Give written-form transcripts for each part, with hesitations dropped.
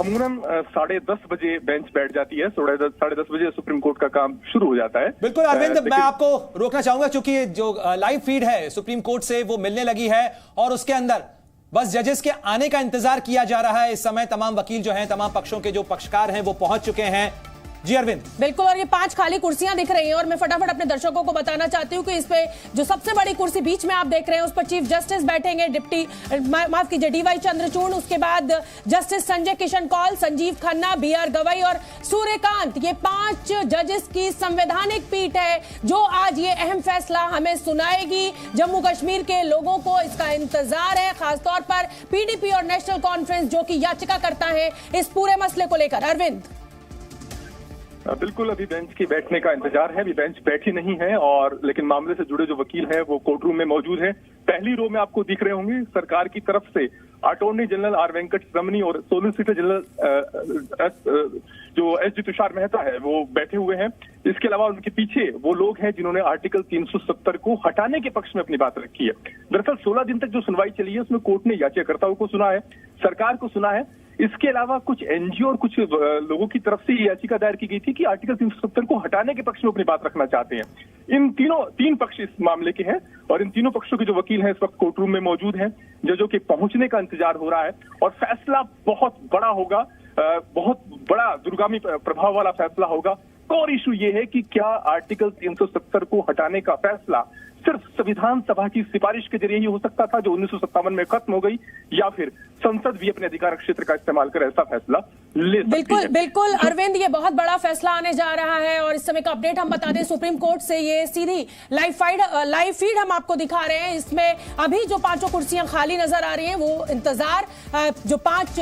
अमूमन 10:30 बजे बेंच बैठ जाती है। 10:30 बजे सुप्रीम कोर्ट का काम शुरू हो जाता है। बिल्कुल अरविंद, मैं आपको रोकना चाहूंगा क्योंकि जो लाइव फीड है सुप्रीम कोर्ट से वो मिलने लगी है और उसके अंदर बस जजेस के आने का इंतजार किया जा रहा है। इस समय तमाम वकील जो हैं, तमाम पक्षों के जो पक्षकार हैं वो पहुंच चुके हैं। जी अरविंद। बिल्कुल, और ये 5 खाली कुर्सियां दिख रही हैं और मैं फटाफट अपने दर्शकों को बताना चाहती हूं कि इस पे जो सबसे बड़ी कुर्सी बीच में आप देख रहे हैं उस पर चीफ जस्टिस बैठेंगे, माफ कीजिए डीवाई चंद्रचूड़, उसके बाद जस्टिस संजय किशन कौल, संजीव खन्ना, बीआर गवई और सूर्यकांत। ये 5 जजेस की संवैधानिक पीठ है जो आज ये अहम फैसला हमें सुनाएगी। जम्मू कश्मीर के लोगों को इसका इंतजार है, खासतौर पर पीडीपी और नेशनल कॉन्फ्रेंस जो कि याचिका करता है इस पूरे मसले को लेकर। अरविंद। बिल्कुल, अभी बेंच के बैठने का इंतजार है। अभी बेंच बैठी नहीं है और लेकिन मामले से जुड़े जो वकील हैं वो कोर्ट रूम में मौजूद हैं। पहली रो में आपको दिख रहे होंगे सरकार की तरफ से अटॉर्नी जनरल आर वेंकट रमनी और सोलिसिटर जनरल जो एस.डी. तुषार मेहता है वो बैठे हुए हैं। इसके अलावा उनके पीछे वो लोग हैं जिन्होंने आर्टिकल 370 को हटाने के पक्ष में अपनी बात रखी है। दरअसल 16 दिन तक जो सुनवाई चली है उसमें कोर्ट ने याचिकाकर्ताओं को सुना है, सरकार को सुना है। इसके अलावा कुछ एनजीओ और कुछ लोगों की तरफ से याचिका दायर की गई थी कि आर्टिकल 370 को हटाने के पक्ष में अपनी बात रखना चाहते हैं। इन तीन पक्ष इस मामले के हैं और इन तीनों पक्षों के जो वकील हैं इस वक्त कोर्ट रूम में मौजूद हैं। जजों के पहुंचने का इंतजार हो रहा है और फैसला बहुत बड़ा होगा, बहुत बड़ा दूरगामी प्रभाव वाला फैसला होगा। और इशू ये है कि क्या आर्टिकल 370 को हटाने का फैसला सिर्फ संविधान सभा की सिफारिश के जरिए ही हो सकता था जो 1957 में खत्म हो गई, या फिर संसद भी अपने अधिकार क्षेत्र का इस्तेमाल कर ऐसा फैसला ले सकती है। बिल्कुल अरविंद, ये बहुत बड़ा फैसला आने जा रहा है और इस समय का अपडेट हम बता दें सुप्रीम कोर्ट से ये सीधी लाइव फीड हम आपको दिखा रहे हैं। इसमें अभी जो 5 कुर्सियां खाली नजर आ रही हैं वो इंतजार जो 5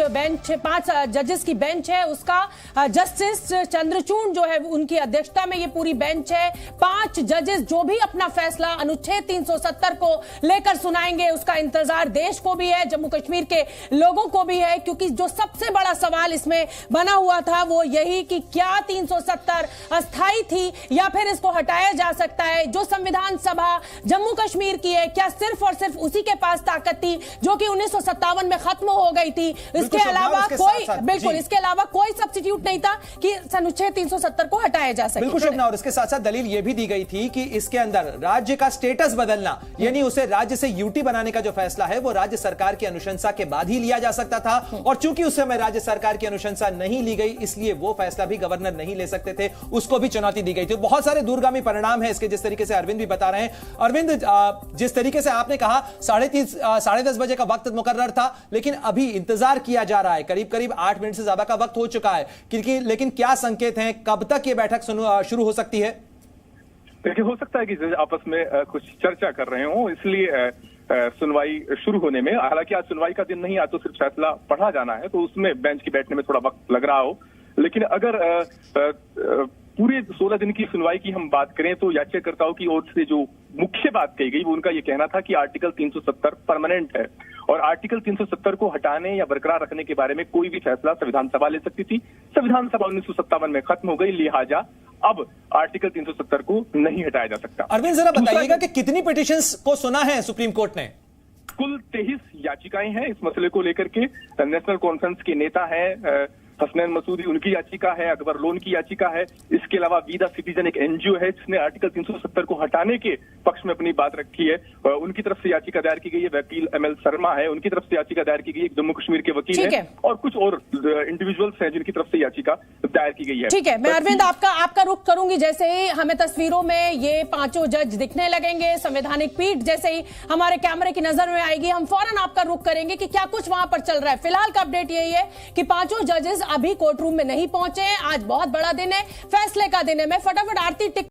जजेस की बेंच है उसका, जस्टिस चंद्रचूड़ जो है उनकी अध्यक्षता में ये पूरी बेंच है। 5 जजेस जो भी अपना फैसला अनुच्छेद 370 को लेकर सुनाएंगे उसका इंतजार देश को भी है, जम्मू कश्मीर के लोगों को भी है, क्योंकि जो सबसे बड़ा सवाल इसमें बना हुआ था वो यही कि क्या 370 अस्थायी थी या फिर इसको हटाया जा सकता है। जो संविधान सभा जम्मू कश्मीर की है क्या सिर्फ और सिर्फ उसी के पास ताकत थी जो कि 1957 में खत्म हो गई थी। इसके अलावा कोई सब्स्टिट्यूट नहीं था कि अनुच्छेद 370 को हटाया जा सके। बिल्कुल, और इसके साथ साथ दलील यह भी दी गई थी कि इसके अंदर राज्य का स्टेटस बदलना, यानी उसे राज्य से यूटी बनाने का जो फैसला है वो राज्य सरकार की अनुशंसा के बाद ही लिया जा सकता था और चूंकि उस समय राज्य सरकार की अनुशंसा नहीं ली गई इसलिए वो फैसला भी गवर्नर नहीं ले सकते थे, उसको भी चुनौती दी गई थी। बहुत सारे दूरगामी परिणाम है इसके, जिस तरीके से अरविंद भी बता रहे हैं। अरविंद, जिस तरीके से आपने कहा 10:30 बजे का वक्त मुकर्रर था लेकिन अभी इंतजार किया जा रहा है, करीब 8 मिनट से ज्यादा का वक्त हो चुका है, लेकिन क्या संकेत हैं, कब तक ये बैठक शुरू हो सकती है? देखिए, हो सकता है कि जज आपस में कुछ चर्चा कर रहे हो, इसलिए सुनवाई शुरू होने में, हालांकि आज सुनवाई का दिन नहीं, आज तो सिर्फ फैसला पढ़ा जाना है तो उसमें बेंच के बैठने में थोड़ा वक्त लग रहा हो। लेकिन अगर पूरे 16 दिन की सुनवाई की हम बात करें तो याचिकाकर्ताओं की ओर से जो मुख्य बात कही गई वो उनका ये कहना था कि आर्टिकल 370 परमानेंट है और आर्टिकल 370 को हटाने या बरकरार रखने के बारे में कोई भी फैसला संविधान सभा ले सकती थी। संविधान सभा 1957 में खत्म हो गई, लिहाजा अब आर्टिकल 370 को नहीं हटाया जा सकता। अरविंद, जरा बताइएगा कि कितनी पिटीशंस को सुना है सुप्रीम कोर्ट ने? कुल 23 याचिकाएं हैं इस मसले को लेकर के। नेशनल कॉन्फ्रेंस के नेता हैं हसनैन मसूदी, उनकी याचिका है, अकबर लोन की याचिका है। इसके अलावा वी द सिटीजन एक एनजीओ है जिसने आर्टिकल 370 को हटाने के पक्ष में अपनी बात रखी है, उनकी तरफ से याचिका दायर की गई है। वकील एमएल शर्मा है, उनकी तरफ से याचिका दायर की गई है। जम्मू कश्मीर के वकील है और कुछ और इंडिविजुअल्स हैं जिनकी तरफ से याचिका दायर की गई है। ठीक है, मैं अरविंद आपका रुख करूंगी। जैसे ही हमें तस्वीरों में ये 5 जज दिखने लगेंगे, संवैधानिक पीठ जैसे ही हमारे कैमरे की नजर में आएगी, हम फौरन आपका रुख करेंगे कि क्या कुछ वहां पर चल रहा है। फिलहाल का अपडेट यही है कि 5 जजेस अभी कोर्ट रूम में नहीं पहुंचे हैं। आज बहुत बड़ा दिन है, फैसले का दिन है। मैं फटाफट आरती